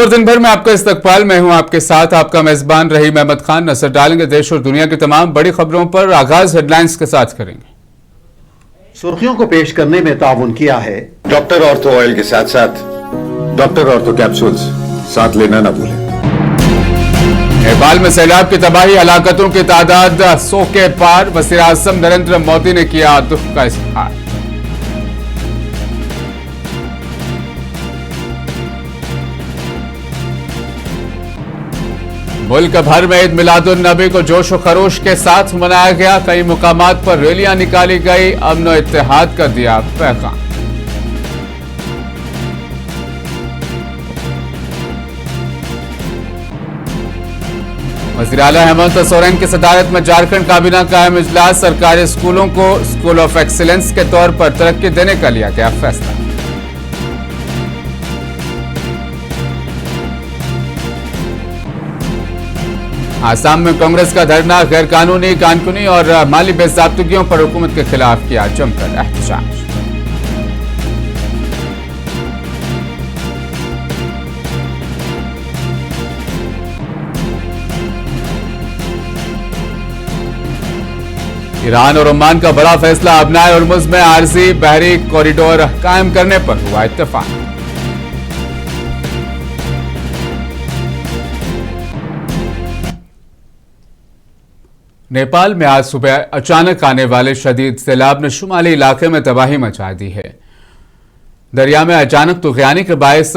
खबर दिन भर में आपका इस्तकबाल। मैं हूं आपके साथ आपका मेजबान रहीम अहमद खान। नजर डालेंगे देश और दुनिया की तमाम बड़ी खबरों पर। आगाज हेडलाइंस के साथ करेंगे। सुर्खियों को पेश करने में ताउन किया है डॉक्टर ऑर्थो ऑयल के साथ साथ डॉक्टर ऑर्थो कैप्सूल्स साथ लेना ना भूलें। नेपाल में सैलाब की तबाही, हलाकतों की तादाद 100 के पार। वज़ीर आज़म नरेंद्र मोदी ने किया दुख का इजहार। मुल्क भर में ईद मिलादुन नबी को जोश व खरोश के साथ मनाया गया। कई मुकामात पर रैलियां निकाली गई। अमन व इत्तेहाद का दिया पैगाम। वज़ीर आला हेमंत सोरेन की सदारत में झारखंड काबीना कायम इजलास। सरकारी स्कूलों को स्कूल ऑफ एक्सीलेंस के तौर पर तरक्की देने का लिया गया फैसला। आसाम में कांग्रेस का धरना, गैर कानूनी, कानूनी और माली बेज़ाब्तगियों पर हुकूमत के खिलाफ किया जमकर एहतजाज। ईरान और ओमान का बड़ा फैसला, अबनाए होर्मुज़ में आरजी बहरी कॉरिडोर कायम करने पर हुआ इत्तेफाक। नेपाल में आज सुबह अचानक आने वाले शदीद सैलाब ने शुमाली इलाके में तबाही मचा दी है। दरिया में अचानक तूफ़ानी के बायस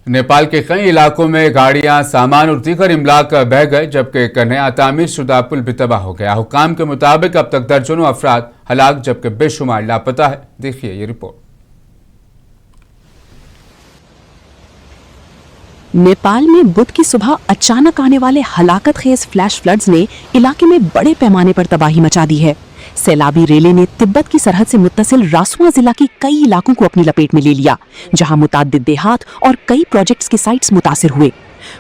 नेपाल के कई इलाकों में गाड़ियां, सामान और दीगर इमलाक बह गए, जबकि एक नया तामीर शुदा पुल भी तबाह हो गया। हुकाम के मुताबिक अब तक दर्जनों अफराद हलाक जबकि बेशुमार लापता है। देखिए ये रिपोर्ट। नेपाल में बुध की सुबह अचानक आने वाले हलाकत खेज फ्लैश फ्लड्स ने इलाके में बड़े पैमाने पर तबाही मचा दी है। सैलाबी रेले ने तिब्बत की सरहद से मुत्तसिल रासुआ जिला के कई इलाकों को अपनी लपेट में ले लिया, जहां मुताद्दिद देहात और कई प्रोजेक्ट्स के साइट्स मुतासिर हुए।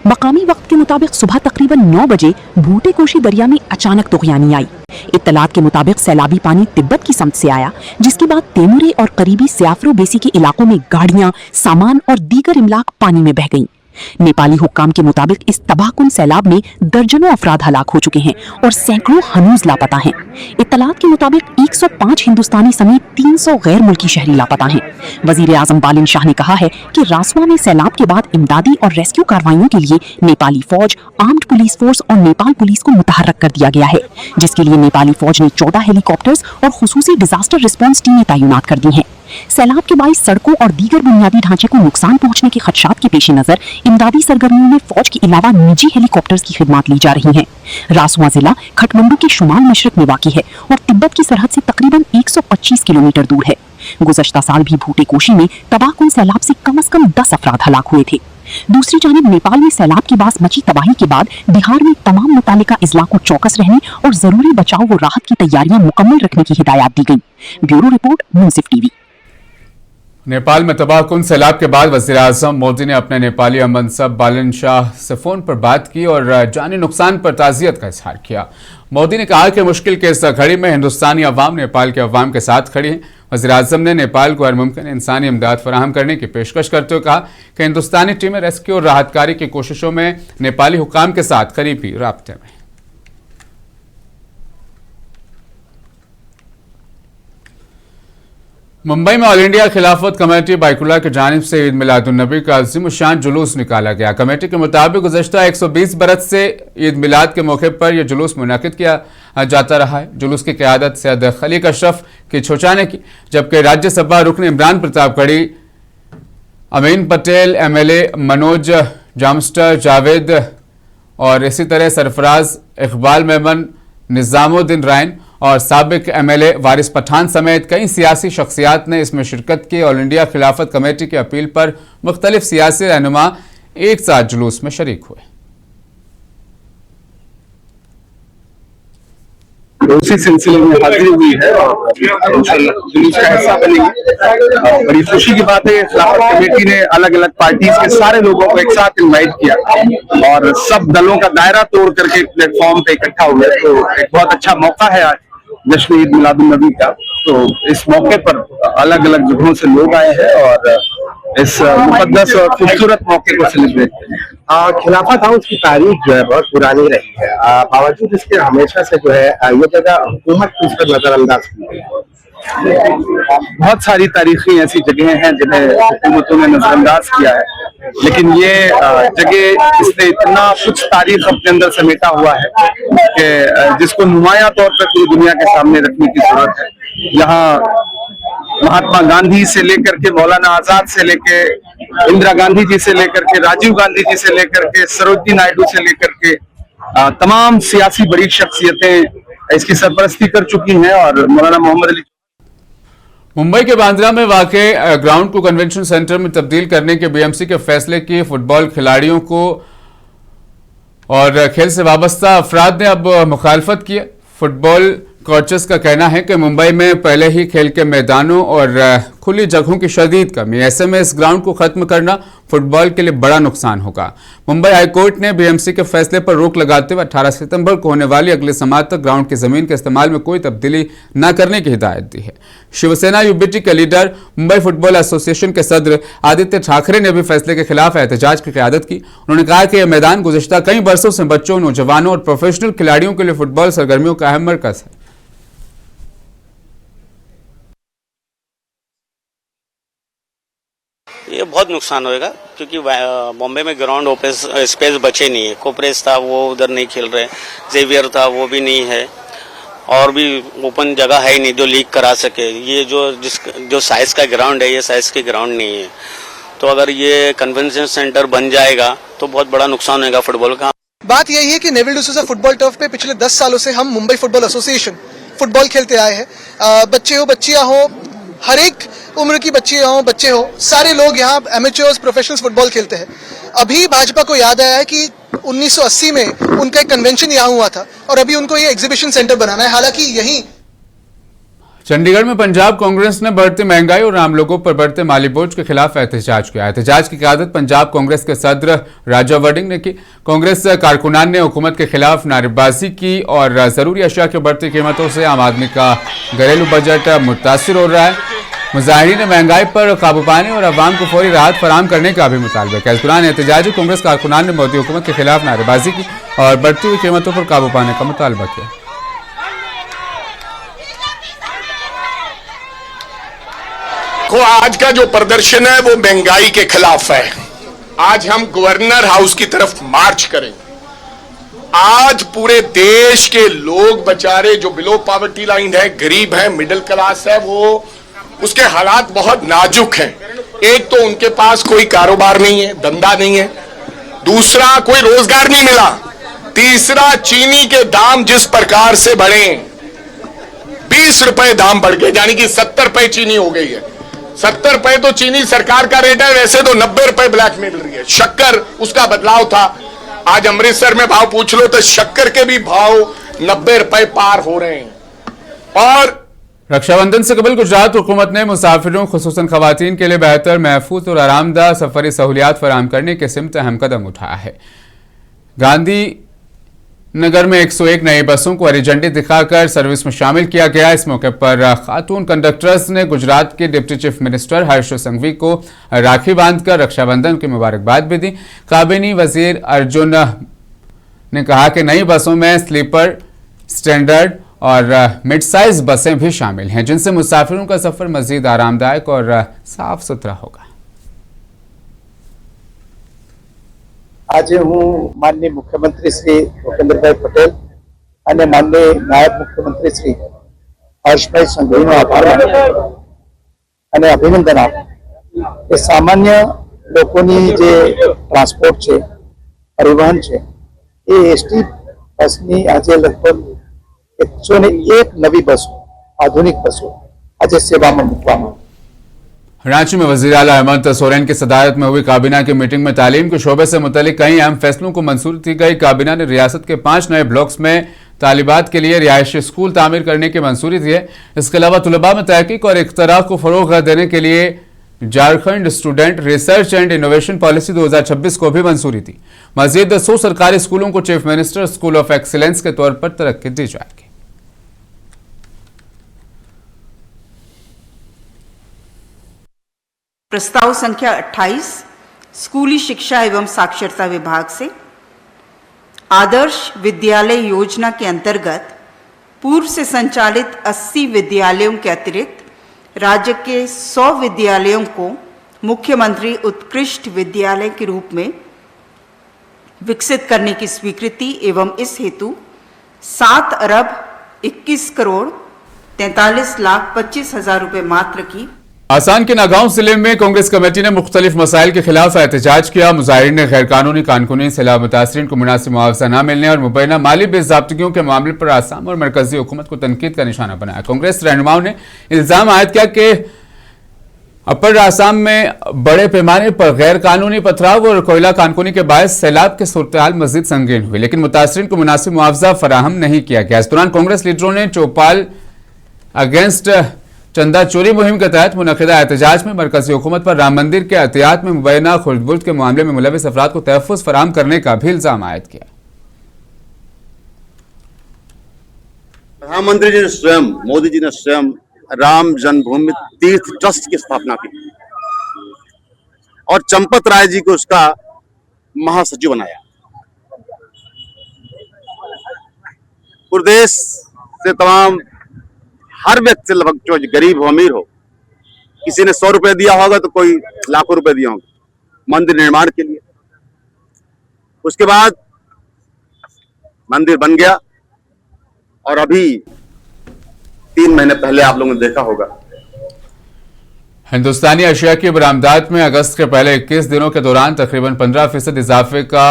मकामी वक्त के मुताबिक सुबह तकरीबन 9 बजे भूटे कोशी दरिया में अचानक तूफ़ानी आई। इत्तलात के मुताबिक सैलाबी पानी तिब्बत की समत से आया, जिसके बाद तेमुरे और करीबी स्याफ्रो बेसी के इलाकों में गाड़ियां, सामान और दीगर इमलाक पानी में बह गईं। नेपाली हुक्काम के मुताबिक इस तबाहकुन सैलाब में दर्जनों अफराद हलाक हो चुके हैं और सैकड़ों हनूज लापता हैं। इत्तलात के मुताबिक 105 हिंदुस्तानी समेत 300 गैर मुल्की शहरी लापता हैं। वजीर आजम बालिन शाह ने कहा है कि रासुआ में सैलाब के बाद इमदादी और रेस्क्यू कार्रवाइयों के लिए नेपाली फौज, आर्म्ड पुलिस फोर्स और नेपाल पुलिस को मुतहर्रक कर दिया गया है, जिसके लिए नेपाली फौज ने 14 हेलीकॉप्टर्स और खुसूसी डिजास्टर रिस्पॉन्स टीमें तैनात कर दी हैं। सैलाब के बाइस सड़कों और दीगर बुनियादी ढांचे को नुकसान पहुंचने के खदशात के पेश नजर इमदादी सरगर्मियों में फौज के अलावा निजी हेलीकॉप्टर्स की खिदमत ली जा रही हैं। रासुआ जिला खटमंडू के शुमाल मशरक में वाक़ी है और तिब्बत की सरहद से तकरीबन 125 किलोमीटर दूर है। गुज़श्ता साल भी भूटे कोशी में तबाहकुन सैलाब से कम 10 अफराद हलाक हुए थे। दूसरी जानिब नेपाल में सैलाब के बाद मची तबाही के बाद बिहार में तमाम मुतालिका अजला को चौकस रहने और जरूरी बचाव व राहत की तैयारियां मुकम्मल रखने की हिदायत दी गई। ब्यूरो रिपोर्ट, मुंसिफ टीवी। नेपाल में तबाहकुन सैलाब के बाद वज़ीर आज़म मोदी ने अपने नेपाली हममनसब बालिन शाह से फ़ोन पर बात की और जानी नुकसान पर ताज़ियत का इजहार किया। मोदी ने कहा कि मुश्किल के इस घड़ी में हिंदुस्तानी अवाम नेपाल के अवाम के साथ खड़ी है। वज़ीर आज़म ने नेपाल को हर मुमकिन इंसानी इमदाद फराहम करने की पेशकश करते हुए कहा कि हिंदुस्तानी टीमें रेस्क्यू और राहतकारी की कोशिशों में नेपाली हुकाम के साथ करीबी राब्ते में। मुंबई में ऑल इंडिया खिलाफत कमेटी बाइकुल्ला की जानिब से ईद मिलादुन नबी का अज़ीम शान जुलूस निकाला गया। कमेटी के मुताबिक गुज़श्ता 120 बरस से ईद मिलाद के मौके पर यह जुलूस मुनाकिद किया जाता रहा है। जुलूस की क़यादत सैयद खलीक अशरफ की छोचा ने की, जबकि राज्यसभा रुकन इमरान प्रताप गढ़ी, अमीन पटेल, MLA मनोज जामस्टर जावेद और इसी तरह सरफराज इकबाल मेमन, निज़ामुद्दीन रायन और साबिक MLA वारिस पठान समेत कई सियासी शख्सियात ने इसमें शिरकत की। ऑल इंडिया खिलाफत कमेटी की अपील पर मुख्तलिफ सियासी रहनुमा एक साथ जुलूस में शरीक हुए। उसी सिलसिले में हाजिरी हुई है और जुलूस का हिस्सा बनेगी। बड़ी खुशी की बात है, खिलाफत कमेटी ने अलग अलग पार्टीज के सारे लोगों को एक साथ इनवाइट किया और सब दलों का दायरा तोड़ करके प्लेटफॉर्म पे इकट्ठा हुए। तो एक बहुत अच्छा मौका है आज जश्न ईद मिलादुन नबी का। तो इस मौके पर अलग अलग जगहों से लोग आए हैं और इस मुकद्दस और खूबसूरत मौके को सेलिब्रेट करें। खिलाफत हाउस की तारीख जो है बहुत पुरानी रही है, बावजूद इसके हमेशा से जो है ये जगह हुकूमत की इस पर नजरअंदाज की गई है। बहुत सारी तारीखी ऐसी जगहें हैं जिन्हें हुकूमतों ने नजरअंदाज किया है, लेकिन ये जगह इसने इतना कुछ तारीख अपने अंदर समेटा हुआ है कि जिसको नुमाया तौर पर पूरी दुनिया के सामने रखने की जरूरत है। यहाँ महात्मा गांधी से लेकर के मौलाना आजाद से लेके इंदिरा गांधी जी से लेकर के राजीव गांधी जी से लेकर के सरोजिनी नायडू से लेकर के तमाम सियासी बड़ी शख्सियतें इसकी सरपरस्ती कर चुकी हैं और मौलाना मोहम्मद अली। मुंबई के बांद्रा में वाक़ ग्राउंड को कन्वेंशन सेंटर में तब्दील करने के बीएमसी के फैसले की फुटबॉल खिलाड़ियों को और खेल से वाबस्ता अफराद ने अब मुखालफत की है। फुटबॉल कोचेस का कहना है कि मुंबई में पहले ही खेल के मैदानों और खुली जगहों की शदीद कमी, ऐसे में इस ग्राउंड को खत्म करना फुटबॉल के लिए बड़ा नुकसान होगा। मुंबई हाईकोर्ट ने बीएमसी के फैसले पर रोक लगाते हुए 18 सितंबर को होने वाली अगले समाअत तक ग्राउंड की जमीन के इस्तेमाल में कोई तब्दीली न करने की हिदायत दी है। शिवसेना यूबीटी के लीडर मुंबई फुटबॉल एसोसिएशन के सदर आदित्य ठाकरे ने भी फैसले के खिलाफ एहतजाज की क़यादत की। उन्होंने कहा कि यह मैदान गुज़िश्ता कई बरसों से बच्चों, नौजवानों और प्रोफेशनल खिलाड़ियों के लिए फुटबॉल सरगर्मियों का अहम मरकज है। ये बहुत नुकसान होएगा क्योंकि बॉम्बे में ग्राउंड ओपन स्पेस बचे नहीं है। कोपरेस था वो उधर नहीं खेल रहे, जेवियर था वो भी नहीं है, और भी ओपन जगह है ही नहीं जो लीग करा सके। ये जो साइज का ग्राउंड है ये साइज के ग्राउंड नहीं है। तो अगर ये कन्वेंशन सेंटर बन जाएगा तो बहुत बड़ा नुकसान होगा फुटबॉल का। बात यही है कि नेविल डिसूजा फुटबॉल टर्फ पे पिछले 10 सालों से हम मुंबई फुटबॉल एसोसिएशन फुटबॉल खेलते आए हैं। बच्चे हो, बच्चियां हो, हर एक उम्र की बच्चियां हो, बच्चे हो, सारे लोग यहाँ एमेच्योर्स, प्रोफेशनल्स फुटबॉल खेलते हैं। अभी भाजपा को याद आया है कि 1980 में उनका एक कन्वेंशन यहाँ हुआ था और अभी उनको ये एग्जीबिशन सेंटर बनाना है। हालांकि यही चंडीगढ़ में पंजाब कांग्रेस ने बढ़ती महंगाई और आम लोगों पर बढ़ते माली बोझ के खिलाफ एहतजाज किया। एहतजाज की क़यादत पंजाब कांग्रेस के सदर राजा वडिंग ने की। कांग्रेस कारकुनान ने हुकूमत के खिलाफ नारेबाजी की और जरूरी अशिया की बढ़ती कीमतों से आम आदमी का घरेलू बजट मुतासिर हो रहा है। मुजाहिरीन ने महंगाई पर काबू पाने और अवाम को फौरी राहत फराहम करने का भी मुतालबा किया। इस दौरान एहतजाजी कांग्रेस कारकुनान ने मोदी हुकूमत के खिलाफ नारेबाजी की और बढ़ती हुई कीमतों पर काबू पाने का मुतालबा किया। आज का जो प्रदर्शन है वो महंगाई के खिलाफ है। आज हम गवर्नर हाउस की तरफ मार्च करेंगे। आज पूरे देश के लोग बेचारे जो बिलो पॉवर्टी लाइन है, गरीब है, मिडिल क्लास है, वो उसके हालात बहुत नाजुक हैं। एक तो उनके पास कोई कारोबार नहीं है, धंधा नहीं है, दूसरा कोई रोजगार नहीं मिला, तीसरा चीनी के दाम जिस प्रकार से बढ़े, 20 रुपए दाम बढ़ गए, यानी कि 70 रुपए चीनी हो गई है। 70 रुपए तो चीनी सरकार का रेट है, वैसे तो 90 रुपए ब्लैक में मिल रही है। शक्कर उसका बदलाव था। आज अमृतसर में भाव पूछ लो तो शक्कर के भी भाव 90 रुपए पार हो रहे हैं। और रक्षाबंधन से कबल गुजरात हुकूमत ने मुसाफिरों खुसूसन खवातीन के लिए बेहतर, महफूज और आरामदाह सफरी सहूलियात फराहम करने के सिमत अहम कदम उठाया है। गांधी नगर में 101 नई बसों को हरी झंडी दिखाकर सर्विस में शामिल किया गया। इस मौके पर खातून कंडक्टर्स ने गुजरात के डिप्टी चीफ मिनिस्टर हर्ष संघवी को राखी बांधकर रक्षाबंधन की मुबारकबाद भी दी। काबीना वजीर अर्जुन ने कहा कि नई बसों में स्लीपर, स्टैंडर्ड और मिड साइज बसें भी शामिल हैं, जिनसे मुसाफिरों का सफर मजीद आरामदायक और साफ सुथरा होगा। આજે હું માનનીય મુખ્યમંત્રી શ્રી ભૂપેન્દ્રભાઈ પટેલ અને માનનીય નાયબ મુખ્યમંત્રી શ્રી હર્ષભાઈ સંઘવીનો આભાર માનું અને અભિનંદન આપું કે સામાન્ય લોકોની જે ટ્રાન્સપોર્ટ છે, પરિવહન છે, એ એસટી બસની આજે લગભગ 101 નવી બસો, આધુનિક બસો આજે સેવામાં મૂકવામાં આવી। रांची में वज़ीर आला हेमंत सोरेन की सदारत में हुई काबीना की मीटिंग में तालीम के शोबे से मुतल्लिक कई अहम फैसलों को मंजूरी दी गई। काबीना ने रियासत के 5 नए ब्लॉक्स में तालिबात के लिए रिहायशी स्कूल तामीर करने की मंजूरी दी है। इसके अलावा तुलबा में तहकीक और इख्तराअ को फरोग देने के लिए Jharkhand student research and innovation policy 2026 को भी मंजूरी दी। मजीद 100 सरकारी स्कूलों को chief minister school of excellence के तौर पर तरक्की दी जाएगी। प्रस्ताव संख्या 28 स्कूली शिक्षा एवं साक्षरता विभाग से आदर्श विद्यालय योजना के अंतर्गत पूर्व से संचालित 80 विद्यालयों के अतिरिक्त राज्य के 100 विद्यालयों को मुख्यमंत्री उत्कृष्ट विद्यालय के रूप में विकसित करने की स्वीकृति एवं इस हेतु 7 अरब 21 करोड़ 43 लाख 25 हजार रुपए मात्र की। आसाम के नागांव जिले में कांग्रेस कमेटी ने मुख्तलिफ मसाइल के खिलाफ एहतजाज किया। मुजाहिरीन ने गैर कानूनी कानूनी सैलाब मुतासरीन को मुनासिब मुआवजा न मिलने और मुबैना माली बेज़ाब्तगियों के मामले पर आसाम और मरकजी हुकूमत को तनकीद का निशाना बनाया। कांग्रेस रहनुमाओं ने इल्जाम आयद किया कि अपर आसाम में बड़े पैमाने पर गैर कानूनी पथराव और कोयला कानूनी के बायस सैलाब के सूरत मजीद संगीन हुई, लेकिन मुतासरीन को मुनासिब मुआवजा फराहम नहीं किया गया। इस दौरान कांग्रेस लीडरों ने चौपाल अगेंस्ट चंदा चोरी मुहिम के तहत मुनक़िदा एहतजाज में मरकजी हुकूमत पर राम मंदिर के अहतियात में मुबैना खुर्द-बुर्द के मामले में मुलविस अफराद को तहफ़्फ़ुज़ फराहम करने का भी इल्जाम आयद किया। प्रधानमंत्री जी ने स्वयं, मोदी जी ने स्वयं राम जन्मभूमि तीर्थ ट्रस्ट की स्थापना की और चंपत राय जी को उसका महासचिव बनाया। प्रदेश से तमाम हर व्यक्ति से लगभग जो गरीब हो अमीर हो, किसी ने 100 रुपए दिया होगा तो कोई लाखों रुपए दिया होगा मंदिर निर्माण के लिए। उसके बाद मंदिर बन गया और अभी 3 महीने पहले आप लोगों ने देखा होगा हिंदुस्तानी अशिया की बरामदात में अगस्त के पहले 21 दिनों के दौरान तकरीबन 15% इजाफे का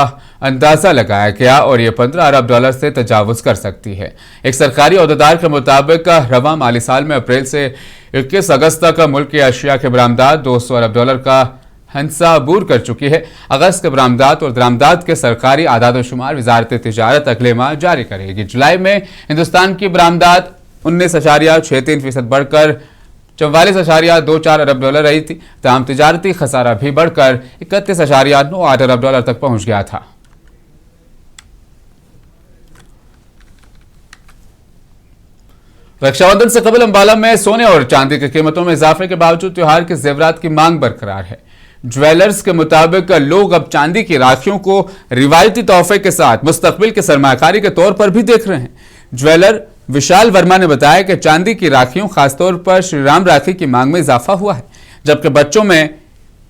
अंदाजा लगाया गया और ये 15 अरब डॉलर से तजावुज कर सकती है। एक सरकारी अहदेदार के मुताबिक रवा माली साल में अप्रैल से 21 अगस्त तक मुल्क की अशिया की बरामदात 200 अरब डॉलर का हंसा अबूर कर चुकी है। अगस्त के बरामदात और दरामदात के सरकारी आदाद शुमार वजारत तिजारत अगले माह जारी करेगी। जुलाई में हिंदुस्तान की बरामदात 19.63% बढ़कर 44.24 अरब डॉलर रही थी। तमाम तिजारती खसारा भी बढ़कर 31.98 अरब डॉलर तक पहुंच गया था। रक्षाबंधन से कबल अंबाला में सोने और चांदी की कीमतों में इजाफे के बावजूद त्योहार के जेवरात की मांग बरकरार है। ज्वेलर्स के मुताबिक लोग अब चांदी की राखियों को रिवायती तोहफे के साथ मुस्तकबिल के सरमाकारी के तौर पर भी देख रहे हैं। ज्वेलर विशाल वर्मा ने बताया कि चांदी की राखियों खासतौर पर श्रीराम राखी की मांग में इजाफा हुआ है, जबकि बच्चों में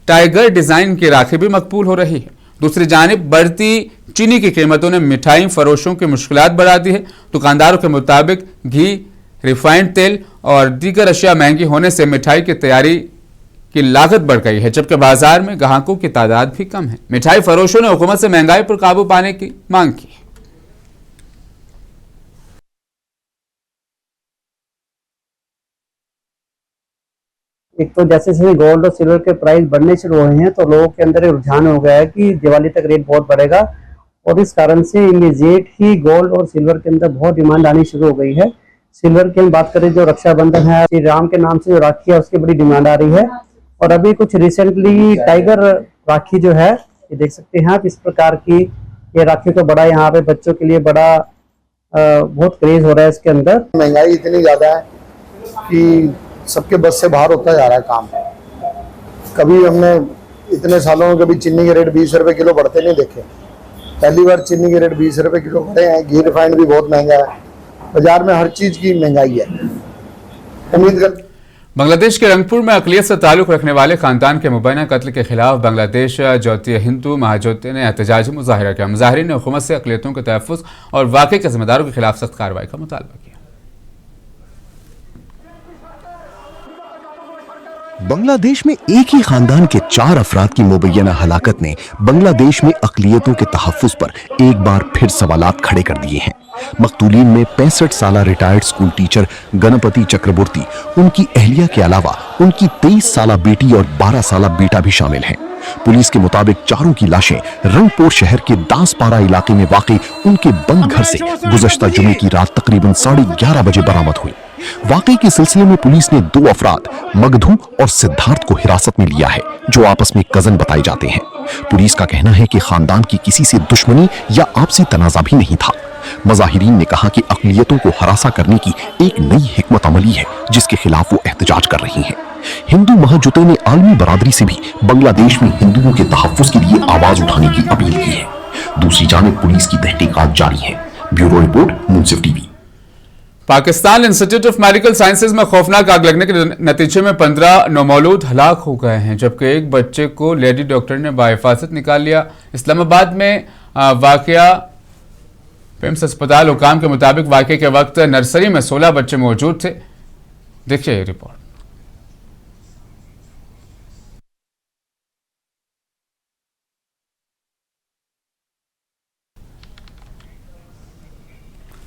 टाइगर डिजाइन की राखी भी मकबूल हो रही है। दूसरी जानिब बढ़ती चीनी की कीमतों ने मिठाई फरोशों की मुश्किलात बढ़ा दी है। दुकानदारों के मुताबिक घी, रिफाइंड तेल और दीगर अशिया महंगी होने से मिठाई की तैयारी की लागत बढ़ गई है, जबकि बाजार में ग्राहकों की तादाद भी कम है। मिठाई फरोशों ने हुकूमत से महंगाई पर काबू पाने की मांग की। एक तो जैसे जैसे गोल्ड और सिल्वर के प्राइस बढ़ने शुरू हुए हैं तो लोगों के अंदर रुझान हो गया है कि दिवाली तक रेट बहुत बढ़ेगा और इस कारण से इमीडिएट ही गोल्ड और सिल्वर के अंदर बहुत डिमांड आनी शुरू हो गई है। सिल्वर की हम बात करें, जो रक्षाबंधन है, श्री राम के नाम से जो राखी है उसकी बड़ी डिमांड आ रही है। और अभी कुछ रिसेंटली टाइगर राखी जो है, ये देख सकते हैं आप, इस प्रकार की ये राखी तो बड़ा यहाँ पे बच्चों के लिए बड़ा बहुत क्रेज हो रहा है इसके अंदर। महंगाई इतनी ज्यादा है कि सबके बस से बाहर होता जा रहा है काम। कभी हमने इतने सालों में कभी चीनी के रेट 20 रुपए किलो बढ़ते नहीं देखे। पहली बार चीनी के रेट 20 रुपए किलो बढ़े हैं। घी रिफाइंड भी बहुत महंगा है, बाजार में हर चीज की महंगाई है। उम्मीद कर बांग्लादेश के रंगपुर में अकलियत से ताल्लुक रखने वाले खानदान के मुबैना कत्ल के खिलाफ बांग्लादेश ज्योति हिंदू महाज्योति ने एहतजाजी मुजाहिरा किया। मुजाहिरीन ने हुकूमत से अकलियतों के तहफ़्फ़ुज़ और वाक़े के जिम्मेदारों के खिलाफ सख्त कार्रवाई का मुतालबा किया। बांग्लादेश में एक ही खानदान के 4 अफराद की मुबैना हलाकत ने बांग्लादेश में अकलियतों के तहफ़्फ़ुज़ पर एक बार फिर सवालात खड़े कर दिए हैं। मकतूलीन में 65 साल रिटायर्ड स्कूल टीचर गणपति चक्रवर्ती, उनकी अहलिया के अलावा उनकी 23 साल बेटी और 12 साल बेटा भी शामिल हैं। पुलिस के मुताबिक चारों की लाशें रंगपुर शहर के दासपाड़ा इलाके में वाक़ई उनके बंद घर से गुज़श्ता जुमे की रात तकरीबन 11:30 बजे बरामद हुई। वाकई के सिलसिले में पुलिस ने 2 अफराद मगधू और सिद्धार्थ को हिरासत में लिया है, जो आपस में कजन बताए जाते हैं। पुलिस का कहना है कि खानदान की किसी से दुश्मनी या आपसी तनाजा भी नहीं था। मज़ाहिरीन ने कहा कि अक़लियतों को हरासा करने की एक नई हिकमत अमली है, जिसके खिलाफ वो एहतजाज कर रही हैं। हिंदू महाजुते ने आलमी बरादरी से भी बांग्लादेश में हिंदुओं के तहफ़्फ़ुज़ के लिए आवाज उठाने की अपील की है। दूसरी जानिब पुलिस की तहकीकात जारी है। Bureau report, Munsif TV. Pakistan institute of medical sciences में खौफनाक आग लगने के नतीजे में 15 नौमौलूद हलाक हो गए हैं, जबकि एक बच्चे को लेडी डॉक्टर ने बाहिफाजत निकाल लिया। इस्लामाबाद में वाकया पिम्स अस्पताल हुकाम के मुताबिक वाकये के वक्त नर्सरी में 16 बच्चे मौजूद थे। देखिए ये रिपोर्ट।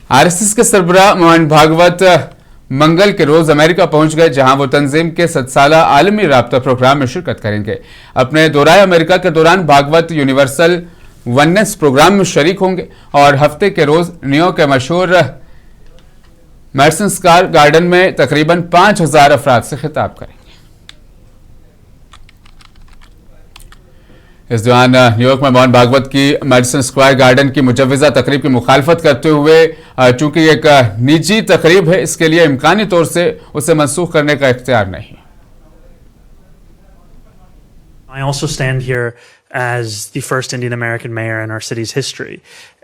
आरएसएस के सरबराह मोहन भागवत मंगल के रोज अमेरिका पहुंच गए, जहां वो तंजीम के 7 साला आलमी राब्ता प्रोग्राम में शिरकत करेंगे। अपने दौराए अमेरिका के दौरान भागवत यूनिवर्सल वननेस प्रोग्राम में शरीक होंगे और हफ्ते के रोज न्यूयॉर्क के मशहूर मैडिसन स्क्वायर गार्डन में तकरीबन 5000 अफराद से खिताब करेंगे। इस दौरान न्यूयॉर्क में मोहन भागवत की मैडिसन स्क्वायर गार्डन की मुजव्वज़ा तकरीब की मुखालफत करते हुए, चूंकि एक निजी तकरीब है, इसके लिए इम्कानी तौर से उसे मनसूख करने का इख्तियार नहीं। I also stand here as the first Indian American mayor in our city's history,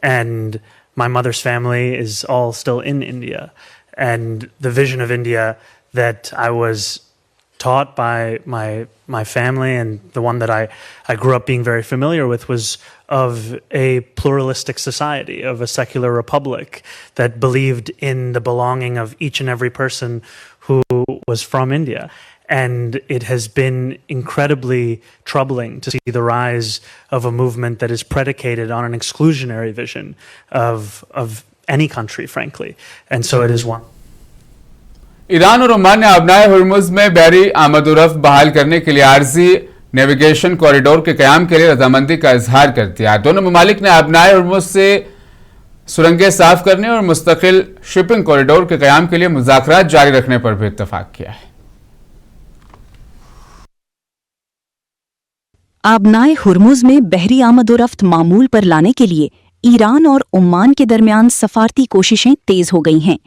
and my mother's family is all still in India, and the vision of India that I was taught by my family and the one that I grew up being very familiar with was of a pluralistic society, of a secular republic that believed in the belonging of each and every person who was from India. And it has been incredibly troubling to see the rise of a movement that is predicated on an exclusionary vision of any country, frankly. And so it is one. Iran और Oman ने आबनाए हुर्मुज में बहरी आमदोरफ्त बहाल करने के लिए आर्जी navigation corridor के क़याम के लिए रजामंदी का इजहार कर दिया। दोनों ममालिक ने आबनाए हुर्मुज से सुरंगें साफ करने और मुस्तकिल शिपिंग कॉरिडोर के क़याम के लिए मुज़ाकरात जारी रखने पर भी इत्तफाक किया है। आबनाए हुर्मुज में बहरी आमदोरफ्त मामूल पर लाने के लिए ईरान और ओमान के दरमियान सफारती कोशिशें तेज हो गई हैं।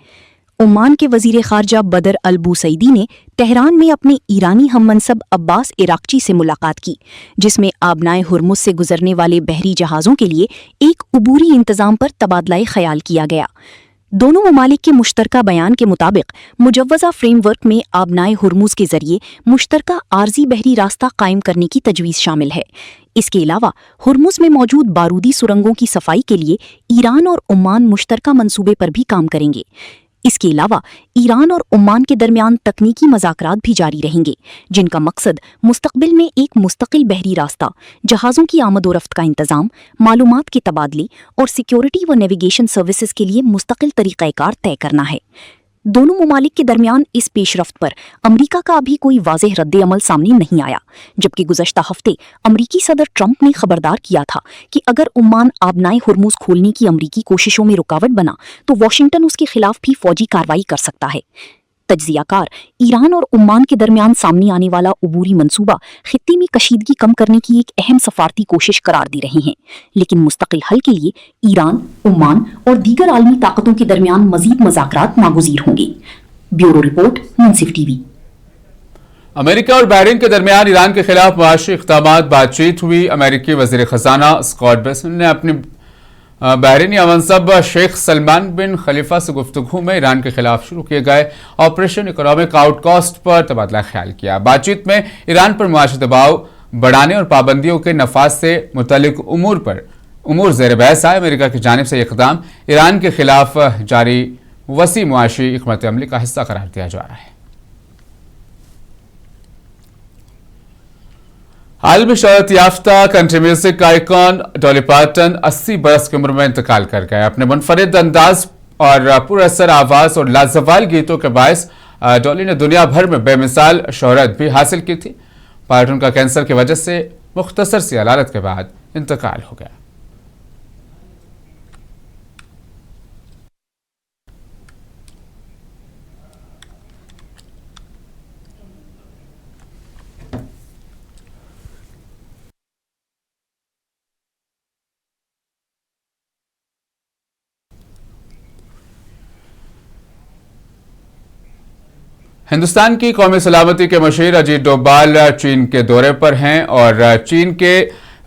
ओमान के वजीर खारजा बदर अल बुसैदी ने तेहरान में अपने ईरानी हममनसब अब्बास इराक्ची से मुलाकात की, जिसमें आबनाए हुर्मुज से गुजरने वाले बहरी जहाज़ों के लिए एक उबूरी इंतज़ाम पर तबादला ख्याल किया गया। दोनों ममालिक के मुश्तरका बयान के मुताबिक मुजव्वज़ा फ्रेमवर्क में आबनाए हुर्मुज के जरिए मुश्तरका आर्जी बहरी रास्ता कायम करने की तजवीज़ शामिल है। इसके अलावा हुर्मुज में मौजूद बारूदी सुरंगों की सफाई के लिए ईरान और ओमान मुश्तरका मंसूबे पर भी काम करेंगे। इसके अलावा ईरान और ओमान के दरमियान तकनीकी मज़ाकरात भी जारी रहेंगे, जिनका मकसद मुस्तकबिल में एक मुस्तकिल बहरी रास्ता, जहाज़ों की आमदोरफ्त का इंतज़ाम, मालूमात के तबादले और सिक्योरिटी व नेविगेशन सर्विसेज के लिए मुस्तकिल तरीक़ाकार तय करना है। दोनों ममालिक के दरमियान इस पेशरफ्त पर अमरीका का अभी कोई वाज़ेह रद्द-ए-अमल सामने नहीं आया, जबकि गुज़श्ता हफ्ते अमरीकी सदर ट्रंप ने खबरदार किया था कि अगर ओमान आबनाए हुर्मुज खोलने की अमरीकी कोशिशों में रुकावट बना तो वाशिंगटन उसके खिलाफ भी फौजी कार्रवाई कर सकता है। तज्ज़ियाकार ईरान और ओमान के दरमियान सामने आने वाला उबूरी मंसूबा खित्ते में कशीदगी कम करने की एक अहम सफारती कोशिश करार दे रहे हैं, लेकिन मुस्तकिल हल के लिए ईरान, ओमान और दीगर आलमी ताकतों के दरमियान मजीद मज़ाकरात नागुज़ीर होंगे। ब्यूरो रिपोर्ट, मुंसिफ टीवी। अमेरिका और बहरीन के दरमियान ईरान के खिलाफ मुआशी इक़दामात बातचीत हुई। अमेरिकी वज़ीर ख़ज़ाना स्कॉट बेसेंट ने अपने बहरीनी मनसब शेख सलमान बिन खलीफा से गुफ्तगू में ईरान के खिलाफ शुरू किए गए ऑपरेशन इकोनॉमिक आउटकास्ट पर तबादला ख्याल किया। बातचीत में ईरान पर मुआशी दबाव बढ़ाने और पाबंदियों के नफाज से मुतल्लिक उमूर ज़ेर बहस आए। अमेरिका की जानिब से इक़दाम ईरान के खिलाफ जारी वसी मुआशी हिकमत अमली का हिस्सा करार दिया जा रहा है। आलमी शोहरत याफ्ता country music icon Dolly Parton 80 बरस की उम्र में इंतकाल कर गए। अपने मुनफरिद अंदाज और पुरअसर आवाज और लाजवाल गीतों के बायस डॉली ने दुनिया भर में बेमिसाल शोहरत भी हासिल की थी। पार्टन का कैंसर की वजह से मुख्तसर सी अलालत के बाद इंतकाल हो गया। हिंदुस्तान की कौमी सलामती के मशीर अजीत डोभाल चीन के दौरे पर हैं और चीन के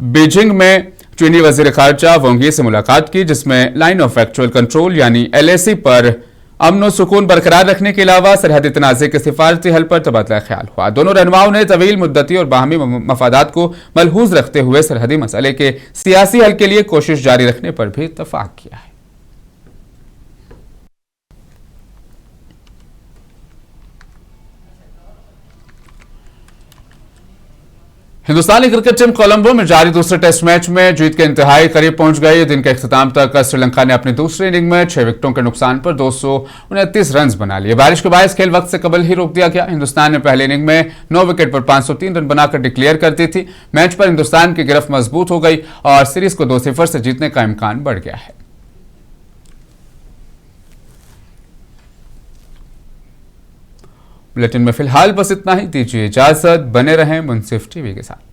बीजिंग में चीनी वजीर खारजा वांग यी से मुलाकात की, जिसमें लाइन ऑफ एक्चुअल कंट्रोल यानी LAC पर अमन और सुकून बरकरार रखने के अलावा सरहदी तनाज़े के सिफारती हल पर तबादला ख्याल हुआ। दोनों रहनुमाओं ने तवील मुद्दती और बाहमी मफादात को मलहूज रखते हुए सरहदी मसले के सियासी हल के लिए कोशिश जारी रखने पर भी इत्तफाक किया है। हिंदुस्तानी क्रिकेट टीम कोलंबो में जारी दूसरे टेस्ट मैच में जीत के इंतहाई करीब पहुंच गई। दिन के इख्तिताम तक श्रीलंका ने अपनी दूसरी इनिंग में 6 विकेटों के नुकसान पर 229 रन बना लिए। बारिश के बायस खेल वक्त से कबल ही रोक दिया गया। हिंदुस्तान ने पहले इनिंग में 9 विकेट पर 503 रन बनाकर डिक्लेयर कर दी थी। मैच पर हिंदुस्तान की गिरफ्त मजबूत हो गई और सीरीज को 2-0 से जीतने का इम्कान बढ़ गया है। बुलेटिन में फिलहाल बस इतना ही। दीजिए इजाजत, बने रहें मुंसिफ टीवी के साथ।